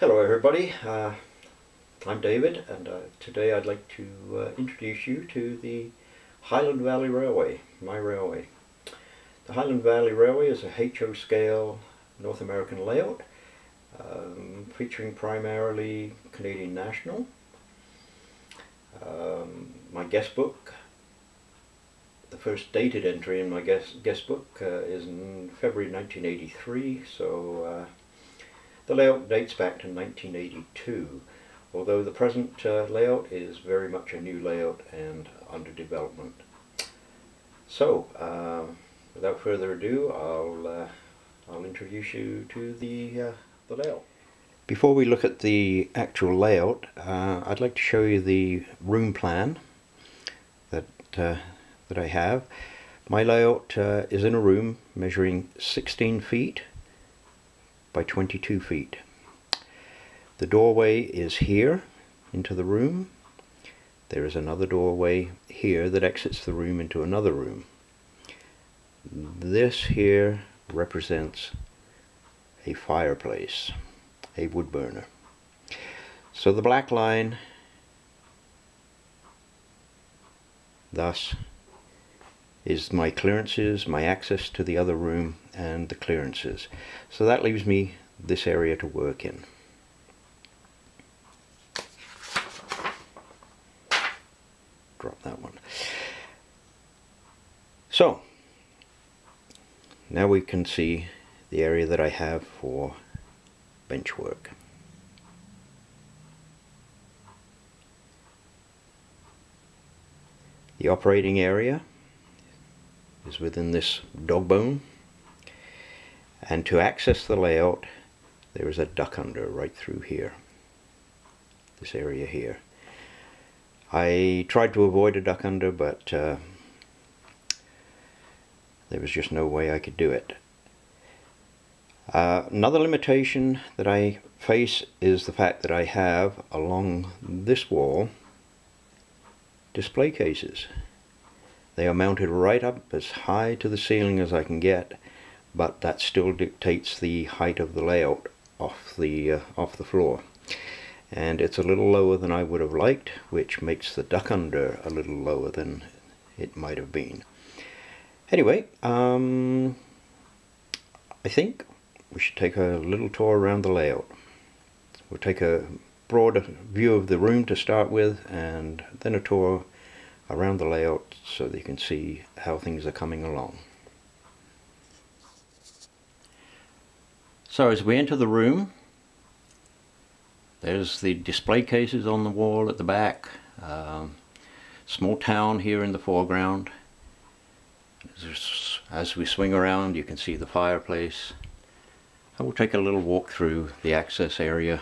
Hello everybody, I'm David, and today I'd like to introduce you to the Highland Valley Railway, my railway. The Highland Valley Railway is a HO scale North American layout featuring primarily Canadian National. My guest book, the first dated entry in my guest book is in February 1983, so the layout dates back to 1982, although the present layout is very much a new layout and under development. So, without further ado, I'll introduce you to the layout. Before we look at the actual layout, I'd like to show you the room plan that I have. My layout is in a room measuring 16 feet by 22 feet. The doorway is here into the room. There is another doorway here that exits the room into another room. This here represents a fireplace, a wood burner. So the black line thus is my clearances, my access to the other room, and the clearances. So that leaves me this area to work in. Drop that one. So now we can see the area that I have for bench work. The operating area is within this dog bone, and to access the layout there is a duck under right through here, this area here. I tried to avoid a duck under, but there was just no way I could do it. Another limitation that I face is the fact that I have along this wall display cases. They are mounted right up as high to the ceiling as I can get, but that still dictates the height of the layout off the floor. And it's a little lower than I would have liked, which makes the duck under a little lower than it might have been. Anyway, I think we should take a little tour around the layout. We'll take a broad view of the room to start with, and then a tour around the layout so that you can see how things are coming along. So as we enter the room, there's the display cases on the wall at the back, small town here in the foreground. As we swing around you can see the fireplace. I will take a little walk through the access area,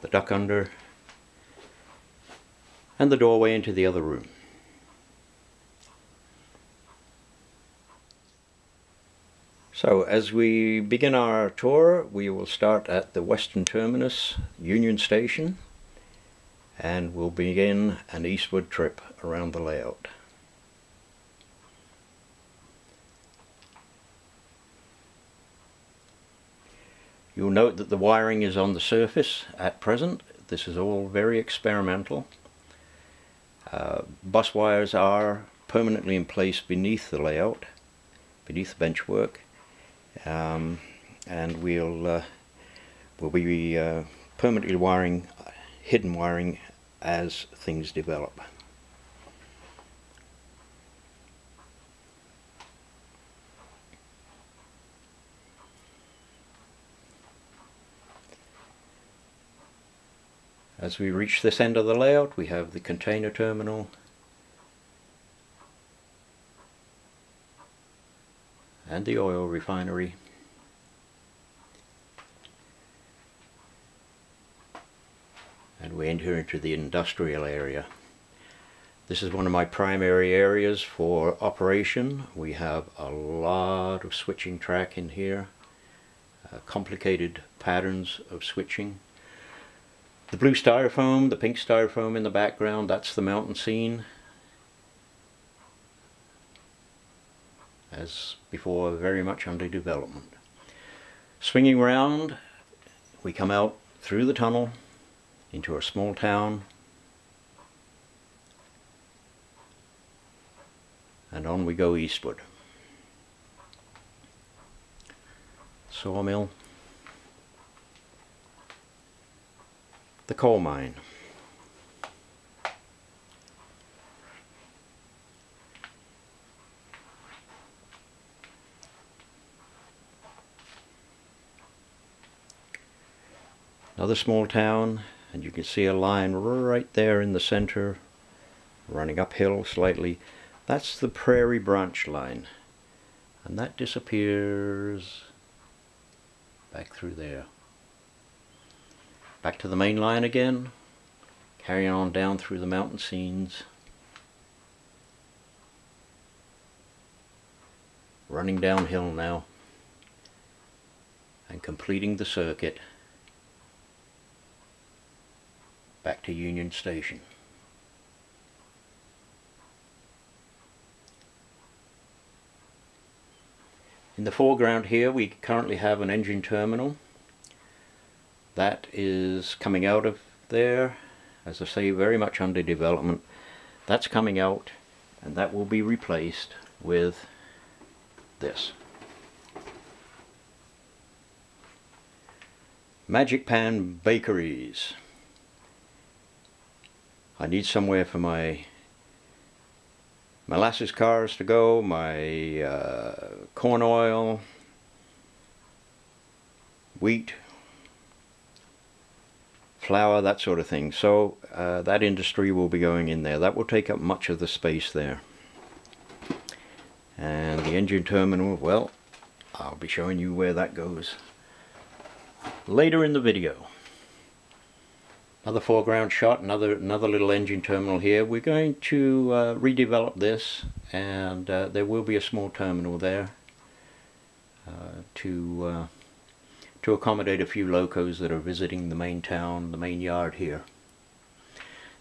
the duck under, and the doorway into the other room. So as we begin our tour, we will start at the western terminus, Union Station, and we'll begin an eastward trip around the layout. You'll note that the wiring is on the surface at present. This is all very experimental. Bus wires are permanently in place beneath the layout, beneath the benchwork, and we'll be permanently wiring, hidden wiring, as things develop. As we reach this end of the layout, we have the container terminal and the oil refinery. And we enter into the industrial area. This is one of my primary areas for operation. We have a lot of switching track in here, complicated patterns of switching. The blue styrofoam, the pink styrofoam in the background, that's the mountain scene. As before, very much under development. Swinging round we come out through the tunnel into a small town, and on we go eastward. Sawmill, the coal mine. Another small town, and you can see a line right there in the center, running uphill slightly. That's the Prairie Branch line, and that disappears back through there. Back to the main line again, carrying on down through the mountain scenes, running downhill now, and completing the circuit back to Union Station. In the foreground here we currently have an engine terminal. That is coming out of there, as I say, very much under development. That's coming out, and that will be replaced with this. Magic Pan Bakeries. I need somewhere for my molasses cars to go, my corn oil, wheat, flour, that sort of thing. So that industry will be going in there. That will take up much of the space there. And the engine terminal, well, I'll be showing you where that goes later in the video. Another foreground shot, another little engine terminal here. We're going to redevelop this, and there will be a small terminal there to accommodate a few locos that are visiting the main town, the main yard here.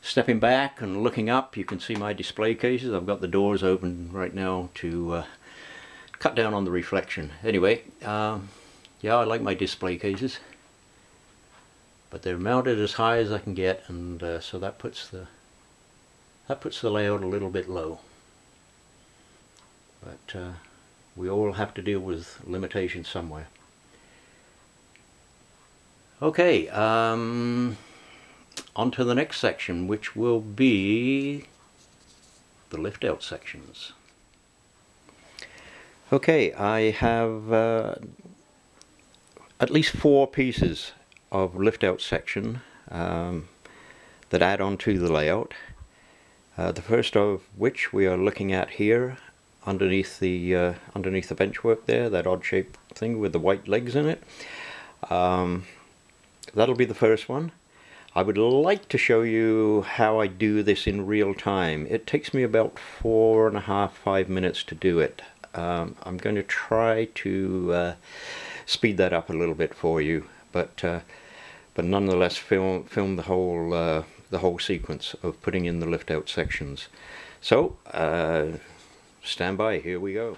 Stepping back and looking up, you can see my display cases. I've got the doors open right now to cut down on the reflection. Anyway, yeah, I like my display cases, but they're mounted as high as I can get, and so that puts the layout a little bit low. But we all have to deal with limitations somewhere. Okay, on to the next section, which will be the lift out sections. Okay, I have at least 4 pieces of lift out section that add on to the layout. The first of which we are looking at here underneath the benchwork there, that odd shaped thing with the white legs in it. That'll be the first one. I would like to show you how I do this in real time. It takes me about 4.5–5 minutes to do it. I'm going to try to speed that up a little bit for you, but nonetheless film the whole sequence of putting in the lift out sections. So stand by, here we go.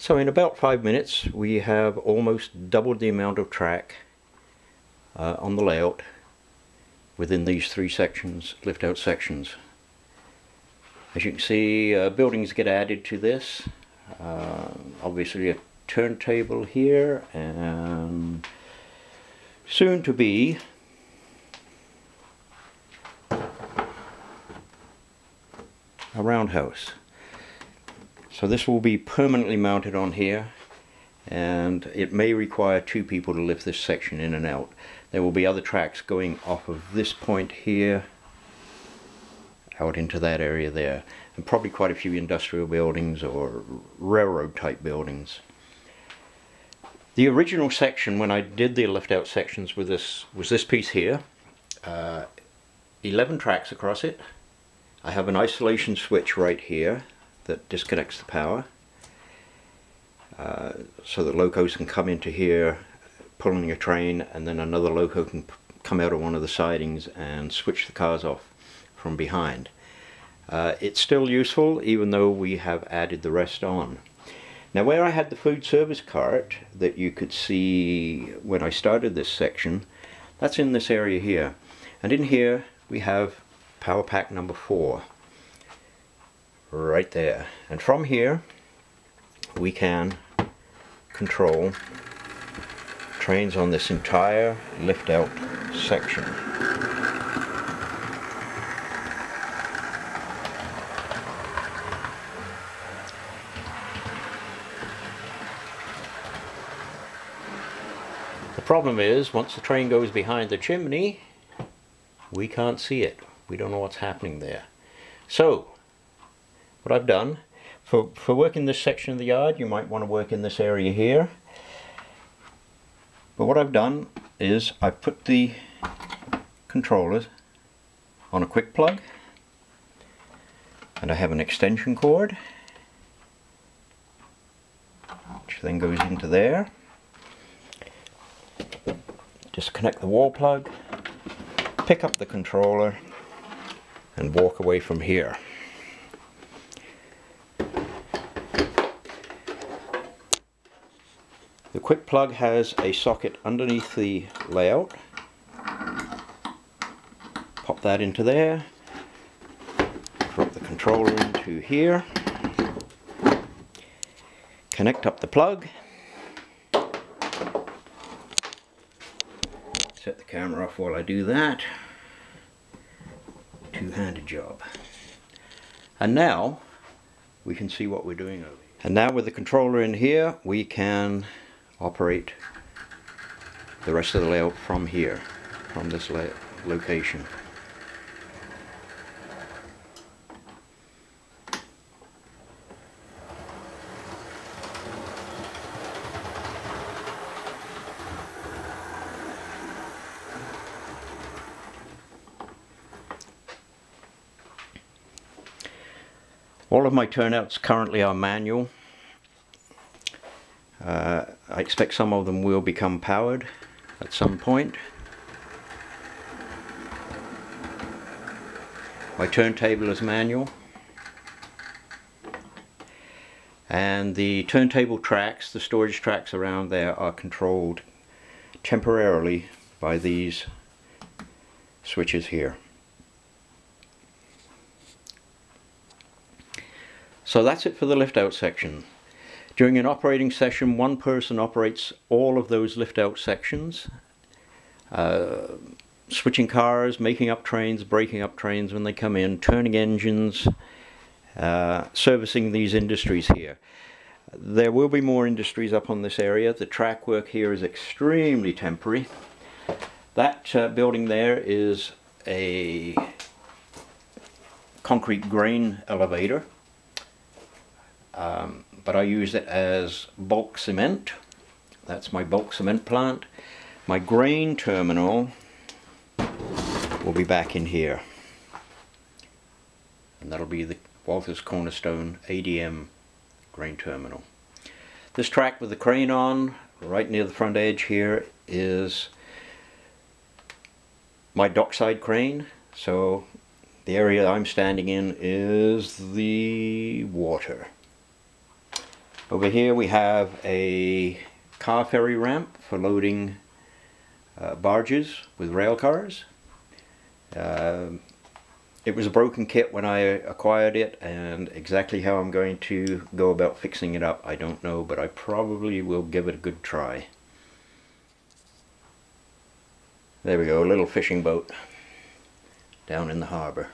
So in about 5 minutes we have almost doubled the amount of track on the layout within these 3 sections, lift out sections. As you can see, buildings get added to this. Obviously a turntable here, and soon to be a roundhouse. So this will be permanently mounted on here, and it may require 2 people to lift this section in and out. There will be other tracks going off of this point here out into that area there, and probably quite a few industrial buildings or railroad type buildings. The original section, when I did the lift out sections with this, was this piece here. 11 tracks across it. I have an isolation switch right here that disconnects the power, so that locos can come into here pulling a train, and then another loco can come out of one of the sidings and switch the cars off from behind. It's still useful even though we have added the rest on. Now, where I had the food service cart that you could see when I started this section, that's in this area here, and in here we have power pack number 4 right there, and from here we can control trains on this entire lift out section. The problem is, once the train goes behind the chimney, we can't see it. We don't know what's happening there. So what I've done, for working this section of the yard, you might want to work in this area here. But what I've done is I've put the controllers on a quick plug, and I have an extension cord which then goes into there. Disconnect the wall plug, pick up the controller, and walk away from here. The quick plug has a socket underneath the layout. Pop that into there, drop the controller into here, connect up the plug, set the camera off while I do that. Two-handed job. And now we can see what we're doing over here. And now with the controller in here, we can operate the rest of the layout from here, from this location. All of my turnouts currently are manual. I expect some of them will become powered at some point. My turntable is manual, and the turntable tracks, the storage tracks around there, are controlled temporarily by these switches here. So that's it for the lift out section. During an operating session, one person operates all of those lift out sections, switching cars, making up trains, breaking up trains when they come in, turning engines, servicing these industries here. There will be more industries up on this area. The track work here is extremely temporary. That building there is a concrete grain elevator. But I use it as bulk cement. That's my bulk cement plant. My grain terminal will be back in here, and that'll be the Walters Cornerstone ADM grain terminal. This track with the crane on, right near the front edge here, is my dockside crane. So the area I'm standing in is the water. Over here we have a car ferry ramp for loading barges with rail cars. It was a broken kit when I acquired it, and exactly how I'm going to go about fixing it up I don't know, but I probably will give it a good try. There we go, a little fishing boat down in the harbor.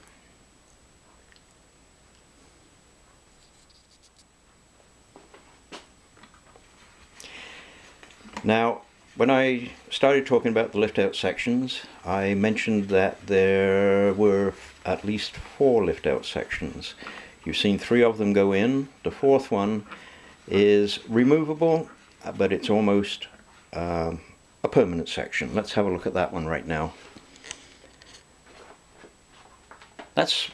Now, when I started talking about the lift-out sections, I mentioned that there were at least 4 lift-out sections. You've seen 3 of them go in. The 4th one is removable, but it's almost a permanent section. Let's have a look at that one right now. That's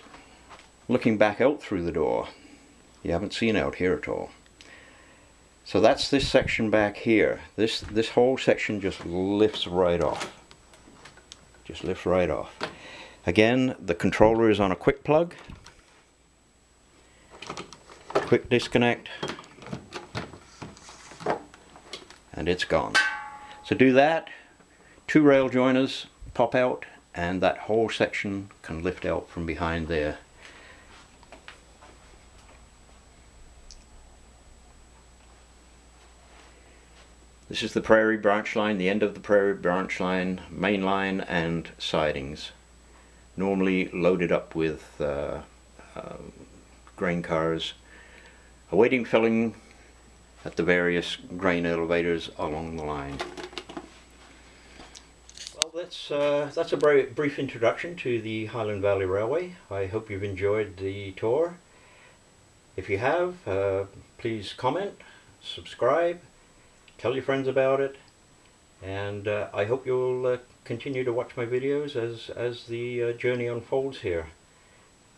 looking back out through the door. You haven't seen out here at all. So that's this section back here. This whole section just lifts right off. Just lifts right off. Again, the controller is on a quick plug. Quick disconnect. And it's gone. So do that. 2 rail joiners pop out, and that whole section can lift out from behind there. This is the prairie branch line, the end of the prairie branch line, main line and sidings. Normally loaded up with grain cars, awaiting filling at the various grain elevators along the line. Well, that's a very brief introduction to the Highland Valley Railway. I hope you've enjoyed the tour. If you have, please comment, subscribe, tell your friends about it, and I hope you'll continue to watch my videos as the journey unfolds here.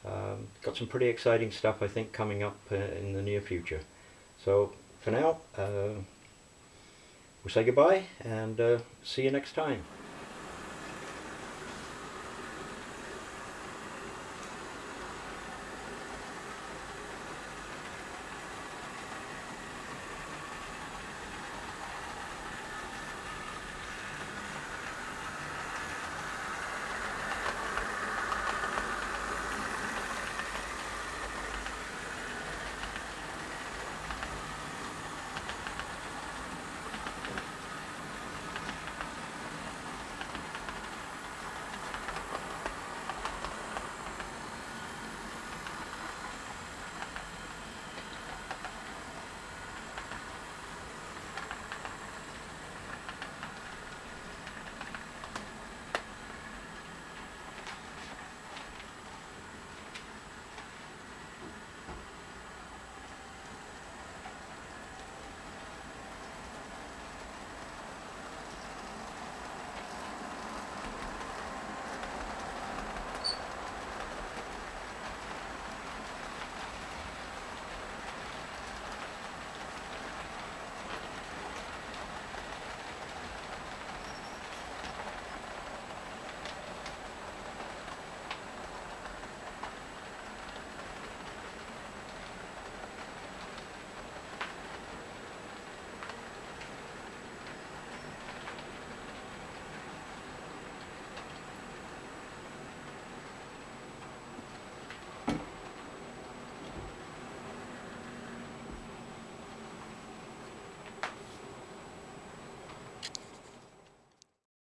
Got some pretty exciting stuff I think coming up in the near future. So for now, we'll say goodbye and see you next time.